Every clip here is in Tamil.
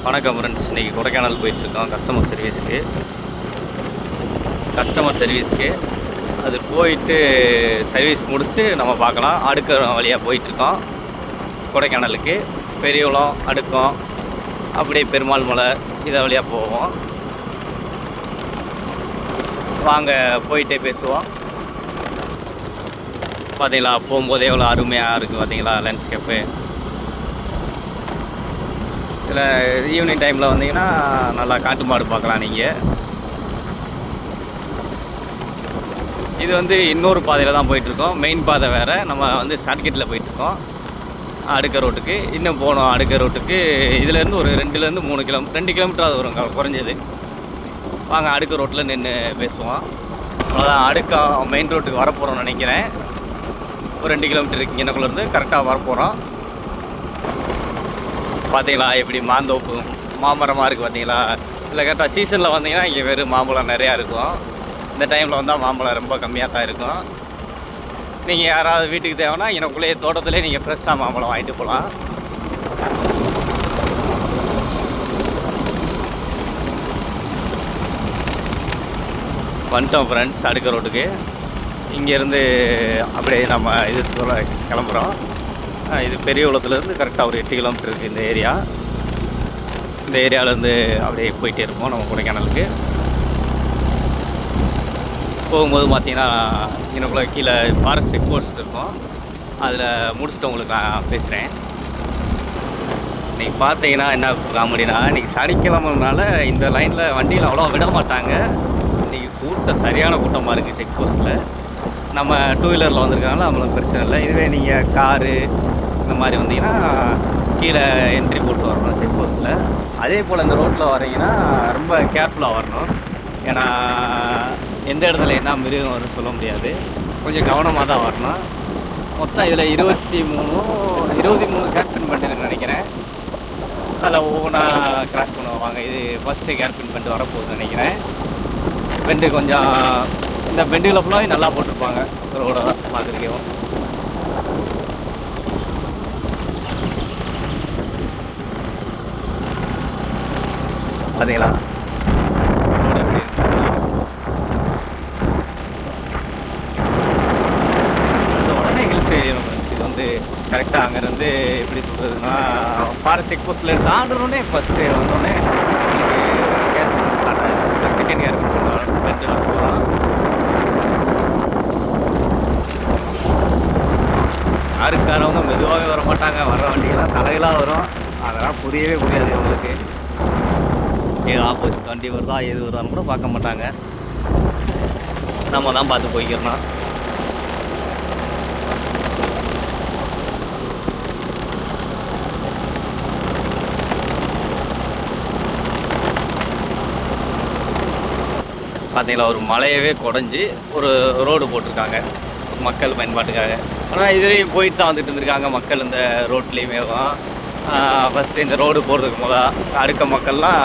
வணக்கம் ஃப்ரெண்ட்ஸ். இன்றைக்கி கொடைக்கானல் போயிட்டுருக்கோம் கஸ்டமர் சர்வீஸ்க்கு. அது போயிட்டு சர்வீஸ் முடிச்சுட்டு நம்ம பார்க்கலாம். அடுக்க வழியாக போயிட்டுருக்கோம் கொடைக்கானலுக்கு. பெரியகுளம், அடுக்கம், அப்படியே பெருமாள் மலை இதை வழியாக போவோம். வாங்க போயிட்டே பேசுவோம். பார்த்தீங்களா, போகும்போதே எவ்வளோ அருமையாக இருக்குது பார்த்தீங்களா லேண்ட்ஸ்கேப்பு. இதில் ஈவினிங் டைமில் வந்தீங்கன்னா நல்லா காட்டு மாடு பார்க்கலாம் நீங்கள். இது வந்து இன்னொரு பாதையில் தான் போயிட்டுருக்கோம். மெயின் பாதை வேறு. நம்ம வந்து ஷார்ட்கட்டில் போயிட்டுருக்கோம் அடுக்க ரோட்டுக்கு. இன்னும் போகணும் அடுக்க ரோட்டுக்கு. இதிலேருந்து ஒரு 2 கிலோமீட்டர் வரும் குறைஞ்சது. வாங்க அடுக்க ரோட்டில் நின்று பேசுவோம். அவ்வளோதான், அடுக்கம் மெயின் ரோட்டுக்கு வரப்போகிறோம்னு நினைக்கிறேன். ஒரு 2 கிலோமீட்டர் இருக்குது இங்கனக்குள்ளேருந்து. கரெக்டாக வரப்போகிறோம். பார்த்தீங்களா எப்படி மாந்தோப்பு மாமரமாக இருக்குது பார்த்தீங்களா. இல்லை கரெக்டாக சீசனில் வந்தீங்கன்னா இங்கே வெறும் மாம்பழம் நிறையா இருக்கும். இந்த டைமில் வந்தால் மாம்பழம் ரொம்ப கம்மியாக தான் இருக்கும். நீங்கள் யாராவது வீட்டுக்கு தேவைன்னா எனக்குள்ளேயே தோட்டத்திலே நீங்கள் ஃப்ரெஷ்ஷாக மாம்பழம் வாங்கிட்டு போகலாம். வந்துட்டோம் ஃப்ரெண்ட்ஸ் அடுக்க ரோட்டுக்கு. இங்கேருந்து அப்படியே நம்ம இது கிளம்புறோம். இது பெரியகுளத்துலேருந்து கரெக்டாக ஒரு 8 கிலோமீட்டர் இருக்குது இந்த ஏரியா. இந்த ஏரியாவிலேருந்து அப்படியே போயிட்டே இருப்போம் நம்ம கொடைக்கானலுக்கு. போகும்போது பார்த்தீங்கன்னா எனக்குள்ளே கீழே ஃபாரஸ்ட் செக் போஸ்ட் இருக்கும். அதில் முடிச்சுட்டு உங்களுக்கு நான் பேசுகிறேன். இன்றைக்கி பார்த்தீங்கன்னா என்ன காமெடினா, இன்றைக்கி சனிக்கிழமைனால இந்த லைனில் வண்டியில் அவ்வளோ விட மாட்டாங்க. இன்றைக்கி கூட்டம் சரியான கூட்டமாக இருக்குது செக் போஸ்ட்டில். நம்ம 2 வீலரில் வந்திருக்கனால நம்மளுக்கு பிரச்சனை இல்லை. இதுவே நீங்கள் காரு இந்த மாதிரி வந்தீங்கன்னா கீழே என்ட்ரி போட்டு வரணும் செக் போஸ்ட்டில். அதே போல் இந்த ரோட்டில் வரீங்கன்னா ரொம்ப கேர்ஃபுல்லாக வரணும். ஏன்னா எந்த இடத்துல என்ன மிருகம் வரும்னு சொல்ல முடியாது. கொஞ்சம் கவனமாக தான் வரணும். மொத்தம் இதில் 23 கேர்பின் பண்ணிருக்குன்னு நினைக்கிறேன். அதில் ஒவ்வொன்றா கிராஸ் பண்ணுவாங்க. இது ஃபஸ்ட்டு கேர்பின் பண்ணிட்டு வரப்போகுதுன்னு நினைக்கிறேன். பெண்டு கொஞ்சம் இந்த பெண்டுகளை ஃபுல்லாக நல்லா போட்டிருப்பாங்க ரோட பார்த்துருக்கோம். பார்த்தீங்களா உடனே ஹில்ஸ் ஏரியா ஃப்ரெண்ட்ஸ். இது வந்து கரெக்டாக அங்கேருந்து எப்படி சொல்கிறதுன்னா ஃபாரஸ்ட் செக் போஸ்ட்டில் தாண்டனோடனே ஃபஸ்ட்டு வந்தோடனே எனக்கு கேர்பின் ஸ்டார்ட் ஆகிடும். செகண்ட் கேர்பின் பண்ணுவாங்க பெண்டு போகிறோம். யாருக்காரவங்க மெதுவாகவே வர மாட்டாங்க. வர்ற வண்டிகள்லாம் தலைகளாக வரும். அதெல்லாம் புரியவே புரியாது அவங்களுக்கு. ஏது ஆப்போசிட் வண்டி வருதா எது வருதான்னு கூட பார்க்க மாட்டாங்க. நம்ம தான் பார்த்து போய்க்கிறோம். பார்த்தீங்களா, ஒரு மலையவே குடஞ்சி ஒரு ரோடு போட்டிருக்காங்க மக்கள் பயன்பாட்டுக்காக. ஆனால் இதுலேயும் போயிட்டு தான் வந்துட்டு இருந்திருக்காங்க மக்கள் இந்த ரோட்லேயுமே. ஃபஸ்ட்டு இந்த ரோடு போடுறதுக்கு அடுக்க மக்கள்லாம்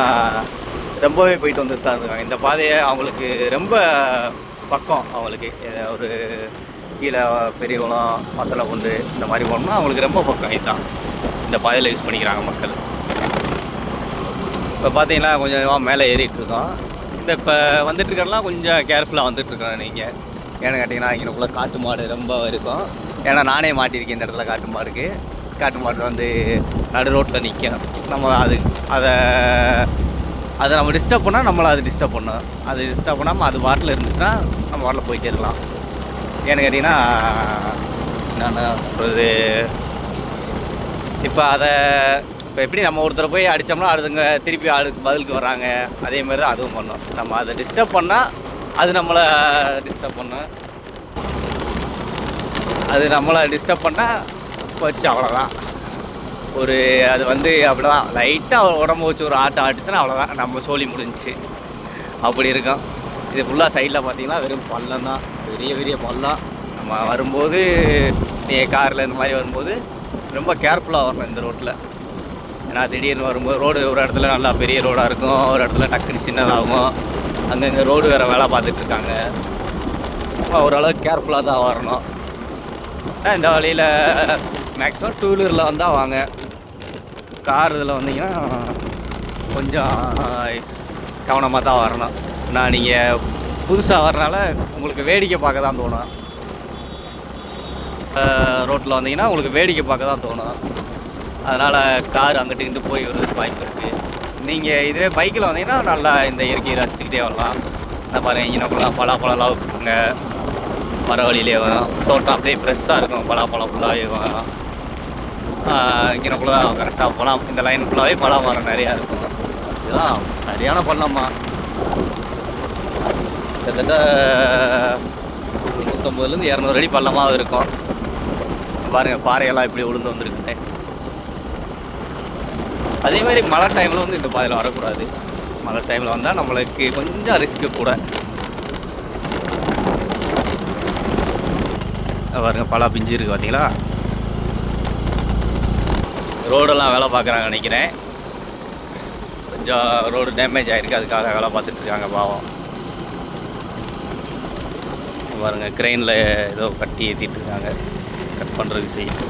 ரொம்பவே போயிட்டு வந்துட்டு தான் இருக்காங்க. இந்த பாதையை அவங்களுக்கு ரொம்ப பக்கம். அவங்களுக்கு ஒரு கீழே பெரியகுளம், மத்தளக்குண்டு இந்த மாதிரி போனோம்னா அவங்களுக்கு ரொம்ப பக்கம். இதுதான் இந்த பாதையில் யூஸ் பண்ணிக்கிறாங்க மக்கள். இப்போ பார்த்தீங்கன்னா கொஞ்சம் மேலே ஏறிட்டுருக்கோம். இந்த இப்போ வந்துட்டுருக்கலாம் கொஞ்சம் கேர்ஃபுல்லாக வந்துட்டுருக்கோம் நீங்கள். ஏன்னு கேட்டிங்கன்னா இங்கேக்குள்ளே காட்டு மாடு ரொம்ப இருக்கும். ஏன்னா நானே மாட்டியிருக்கேன் இந்த இடத்துல. காட்டு மாடு வந்து நடு ரோட்டில் நிற்கும். நம்ம அதை நம்ம டிஸ்டர்ப் பண்ணால் நம்மளை அது டிஸ்டர்ப் பண்ணணும். அது டிஸ்டர்ப் பண்ணாமல் அது வாட்டில் இருந்துச்சுன்னா நம்ம வாட்டில் போயிட்டே இருக்கலாம். ஏன்னு கேட்டிங்கன்னா நான் சொல்கிறது, இப்போ எப்படி நம்ம ஒருத்தரை போய் அடித்தோம்னா அதுங்க திருப்பி பதிலுக்கு வராங்க. அதேமாதிரி தான் அதுவும் பண்ணோம். நம்ம அதை டிஸ்டர்ப் பண்ணால் அது நம்மளை டிஸ்டர்ப் பண்ணும். அது நம்மளை டிஸ்டர்ப் பண்ணால் போச்சு, அவ்வளோதான். அது வந்து அப்படிதான் லைட்டாக உடம்பு வச்சு ஒரு ஆட்டம் ஆட்டுச்சுன்னா அவ்வளோதான், நம்ம சோழி முடிஞ்சிச்சு. அப்படி இருக்கும். இது ஃபுல்லாக சைடில் பார்த்தீங்கன்னா வெறும் பள்ளம் தான். பெரிய பெரிய பள்ளம். நம்ம வரும்போது காரில் இந்த மாதிரி வரும்போது ரொம்ப கேர்ஃபுல்லாக வரணும் இந்த ரோட்டில். ஏன்னா திடீர்னு வரும்போது ரோடு ஒரு இடத்துல நல்லா பெரிய ரோடாக இருக்கும், ஒரு இடத்துல டக்குனு சின்னதாகும். அங்கங்கே ரோடு வேறு வேலை பார்த்துட்ருக்காங்க. ஓரளவுக்கு கேர்ஃபுல்லாக தான் வரணும். இந்த வழியில் மேக்ஸிமம் 2 வீலரில் வந்தால் வாங்க. கார் இதில் வந்தீங்கன்னா கொஞ்சம் கவனமாக தான் வரணும். நான் நீங்கள் புதுசாக வரனால உங்களுக்கு வேடிக்கை பார்க்க தான் தோணும். ரோட்டில் வந்தீங்கன்னா உங்களுக்கு வேடிக்கை பார்க்க தான் தோணும். அதனால் கார் அங்கிட்டு இங்கிட்டு போய் வரதுக்கு வாய்ப்பு இருக்குது. நீங்கள் இதுவே பைக்கில் வந்தீங்கன்னா நல்லா இந்த இயற்கையை ரசிச்சுக்கிட்டே வரலாம். இந்த மாதிரி இங்கனக்குள்ளே பலாப்பழம்லாம் வைப்பாங்க. மர வழியிலே வரும். தோட்டம் அப்படியே ஃப்ரெஷ்ஷாக இருக்கும். பலாப்பழம் ஃபுல்லாகவே வரும். இங்கனக்குள்ளே தான் கரெக்டாக பழம், இந்த லைன் ஃபுல்லாகவே பழம் மரம் நிறையா இருக்கும். இதுதான் சரியான பள்ளம்மா. கிட்டத்தட்ட 150லேருந்து 200 அடி பள்ளமாக இருக்கும். பாருங்கள் பாறையெல்லாம் இப்படி உளுந்து வந்துருக்குங்க. அதேமாதிரி மழை டைமில் வந்து இந்த பாதையில் வரக்கூடாது. மழை டைமில் வந்தால் நம்மளுக்கு கொஞ்சம் ரிஸ்க்கு கூட. பாருங்க பலா பிஞ்சு இருக்குது பார்த்தீங்களா. ரோடெல்லாம் வேலை பார்க்குறாங்க நினைக்கிறேன். கொஞ்சம் ரோடு டேமேஜ் ஆகிருக்கு, அதுக்காக வேலை பார்த்துட்ருக்காங்க பாவம். பாருங்க க்ரெயினில் ஏதோ கட்டி ஏற்றிட்டுருக்காங்க, கட் பண்ணுறதுக்கு செய்யும்.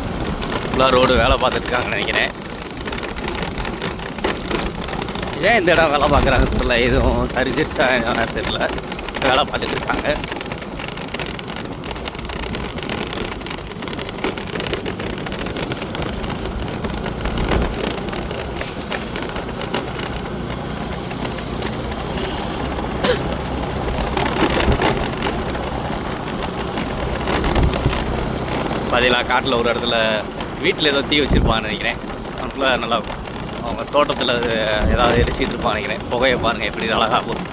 ஃபுல்லாக ரோடு வேலை பார்த்துட்ருக்காங்கன்னு நினைக்கிறேன். ஏன் இந்த இடம் வேலை பார்க்குறாங்க தெரியல, எதுவும் சரிச்சிருச்சா தெரியல, வேலை பார்த்துட்ருக்காங்க. பார்த்தீங்களா காட்டில் ஒரு இடத்துல வீட்டில் ஏதோ தீ வச்சுருப்பான்னு நினைக்கிறேன். அதுக்குள்ளே நல்லா அவங்க தோட்டத்தில் ஏதாவது எரிச்சிட்டு இருப்பான்னு நினைக்கிறேன். புகையை பாருங்கள் எப்படி அழகாக போகும்.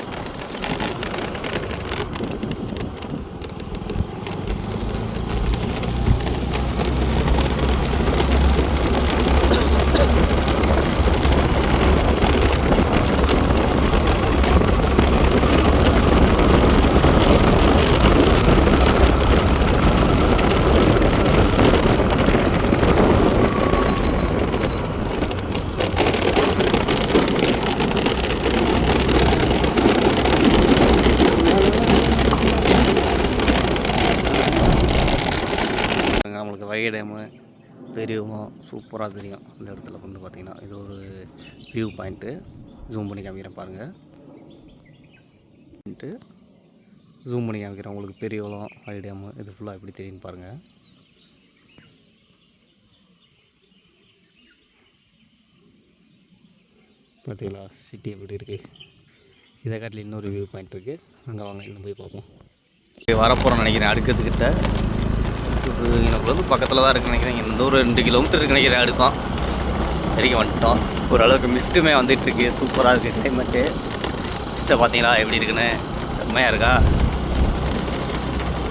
நம்மளுக்கு வைகை டேமு பெரியவும் சூப்பராக தெரியும். இந்த இடத்துல வந்து பார்த்திங்கன்னா இது ஒரு வியூ பாயிண்ட்டு. ஜூம் பண்ணி காமிக்கிறேன் பாருங்கள். ஜூம் பண்ணி காமிக்கிறேன் உங்களுக்கு பெரியவளம் வைகை டேமு இது ஃபுல்லாக எப்படி தெரியுன்னு பாருங்கள். பார்த்தீங்களா சிட்டி எப்படி இருக்குது. இதை காட்டில் இன்னொரு வியூ பாயிண்ட் இருக்குது, அங்கே வாங்க இன்னும் போய் பார்ப்போம். வரப்போகிறோன்னு நினைக்கிறேன் அடுக்கிறதுக்கிட்ட. எனக்கு வந்து பக்கத்தில் தான் இருக்குன்னு நினைக்கிறேன். இந்த ஒரு 2 கிலோமீட்டர் இருக்கு நினைக்கிறேன். அடுக்கும் வரைக்கும் வந்துட்டோம். ஓரளவுக்கு மிஸ்ட்டுமே வந்துட்டுருக்கு. சூப்பராக இருக்குது கிளைமேட்டு. மிஸ்ட்டை பார்த்தீங்களா எப்படி இருக்குன்னு, செம்மையாக இருக்கா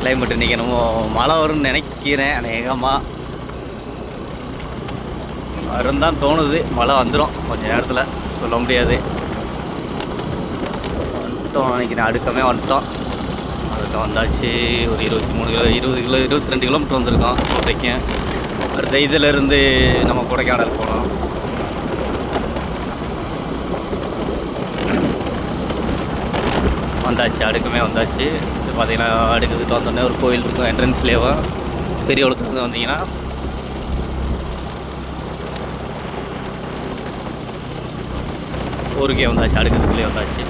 கிளைமேட்டு. இன்றைக்கி என்னமோ மழை வரும்னு நினைக்கிறேன். அநேகமாக வரும் தான் தோணுது. மழை வந்துடும் கொஞ்சம் நேரத்தில், சொல்ல முடியாது. வந்துட்டோம் நினைக்கிறேன். அடுக்கமே வந்துட்டோம். அதுக்கு வந்தாச்சு. ஒரு 23 கிலோ 20 கிலோ 22 கிலோமீட்டர் வந்திருக்கோம் வரைக்கும். அடுத்த இதிலேருந்து நம்ம கொடைக்கானல் போனோம். வந்தாச்சு, அடுக்குமே வந்தாச்சு. இது பார்த்திங்கன்னா அடுக்கிறதுக்கு வந்தோடனே ஒரு கோயில் இருக்கும் என்ட்ரன்ஸ்லேயும். பெரிய ஒழுத்துலேருந்து வந்தீங்கன்னா ஊருக்கே வந்தாச்சு, அடுக்கிறதுக்குள்ளே வந்தாச்சு.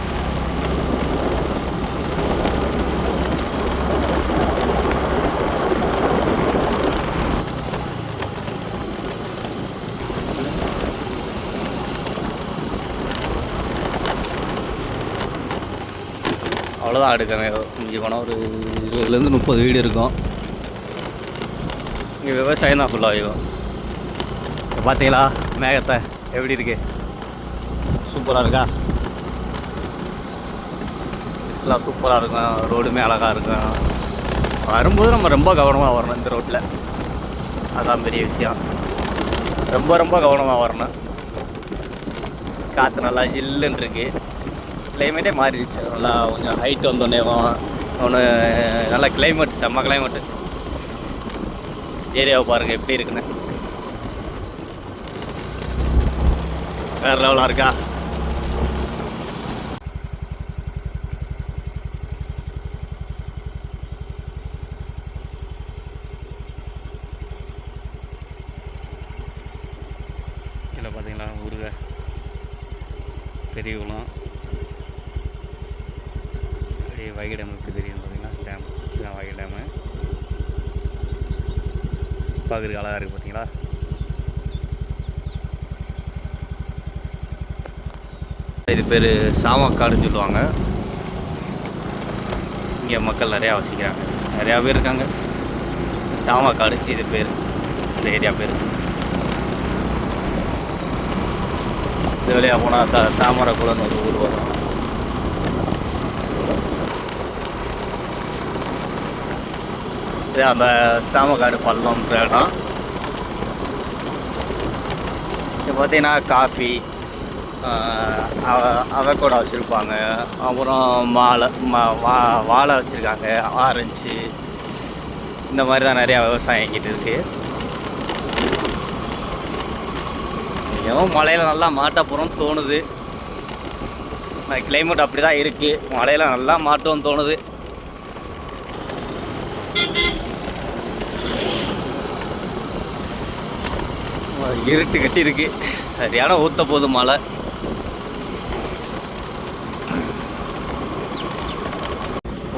அவ்வளோதான் அடுக்கமே. இங்கே போனால் ஒரு 20லேருந்து 30 வீடு இருக்கும். இங்கே விவசாயம் தான் ஃபுல்லாக ஆகும். பார்த்தீங்களா மேகத்தை எப்படி இருக்குது, சூப்பராக இருக்கா. மிஸ்லாம் சூப்பராக இருக்கும். ரோடுமே அழகாக இருக்கும். வரும்போது நம்ம ரொம்ப கவனமாக வரணும் இந்த ரோட்டில். அதான் பெரிய விஷயம். ரொம்ப கவனமாக வரணும். காற்று நல்லா ஜில்லுன்னு இருக்குது. கிளைமேட்டே மாறிடுச்சு. நல்லா கொஞ்சம் ஹைட் வந்தோடனே ஒன்று நல்லா கிளைமேட், செம்ம கிளைமேட்டு. ஏரியாவை பாருங்கள் எப்படி இருக்குன்னு, வேறு லெவலாக இருக்கா. இல்லை பார்த்தீங்களா ஊருக பெரியகுளம். அப்படியே வைகை டேம் எப்படி தெரியும் பார்த்தீங்கன்னா, டேம் இதுதான் வைகை டேமு. பார்க்குறதுக்கு அழகாக இருக்குது பார்த்தீங்களா. இது பேர் சாமக்காடுன்னு சொல்லுவாங்க. இங்கே மக்கள் நிறையா வசிக்கிறாங்க, நிறையா பேர் இருக்காங்க. சாமக்காடு இது பேர், இந்த ஏரியா பேர். இந்த வழியாக போனால் தாமரைக்குளம்னு ஒரு ஊர் வரும். இது அந்த சாமக்காடு பள்ளம்ன்ற இடம். இப்போ பார்த்தீங்கன்னா காஃபி, அவகோடா வச்சுருப்பாங்க, அப்புறம் வாழை வச்சுருக்காங்க, ஆரஞ்சு, இந்த மாதிரி தான் நிறையா விவசாயம் எங்கிட்ட இருக்குது. ஏதோ மழையில் நல்லா மாட்ட போகிறோம்னு தோணுது. கிளைமேட் அப்படி தான் இருக்குது, மழையில் நல்லா மாட்டோம்னு தோணுது. இருட்டு கட்டி இருக்கு, சரியான ஊற்ற போகுது மழை.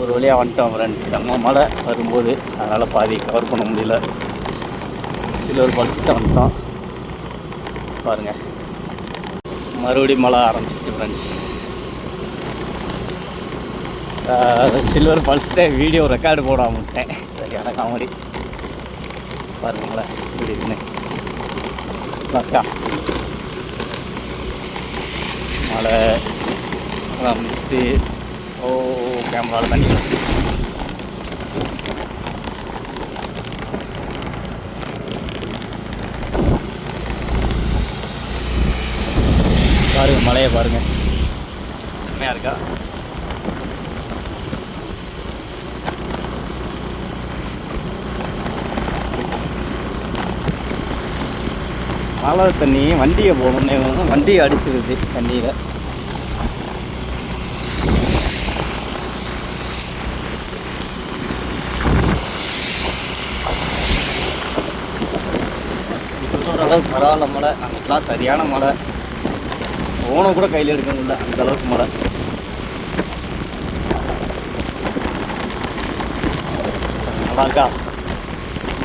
ஒரு வழியாக வந்துட்டோம் ஃப்ரெண்ட்ஸ். செம்ம மழை வரும்போது, அதனால் பாதி கவர் பண்ண முடியல. சிலர் படுத்துட்டு வந்துட்டோம் பாருங்கள். மறுபடியும் மழை ஆரம்பிச்சிச்சு ஃப்ரெண்ட்ஸ். சில்வர் பல்ஸ்ட்டே வீடியோ ரெக்கார்டு போடாம விட்டேன், சரியான காமெடி. பாருங்களேன் இப்படி இருக்குன்னு. அக்கா மழை மிஸ்ட்டு. ஓ கேமராவில் தண்ணி பாருங்கள், மழையை பாருங்கள், செம்மையாக இருக்கா. மழை தண்ணி வண்டியை போகணுன்னே வண்டியை அடிச்சிருது தண்ணியில். ஓரளவுக்கு பரவாயில்ல மழை. அன்றைக்கெலாம் சரியான மழை, ஃபோனை கூட கையில் எடுக்க முடியல, அந்தளவுக்கு மழை. நல்லாக்கா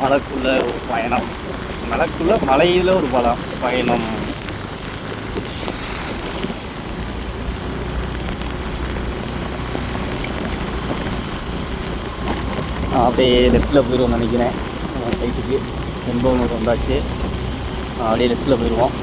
மழைக்குள்ள ஒரு பயணம், மலையில் ஒரு பயணம். அப்படியே லெஃப்டில் போயிடுவோம் நினைக்கிறேன். சைட்டுக்கு செம்பவனூர் வந்தாச்சு, அப்படியே லெஃப்டில் போயிடுவோம்.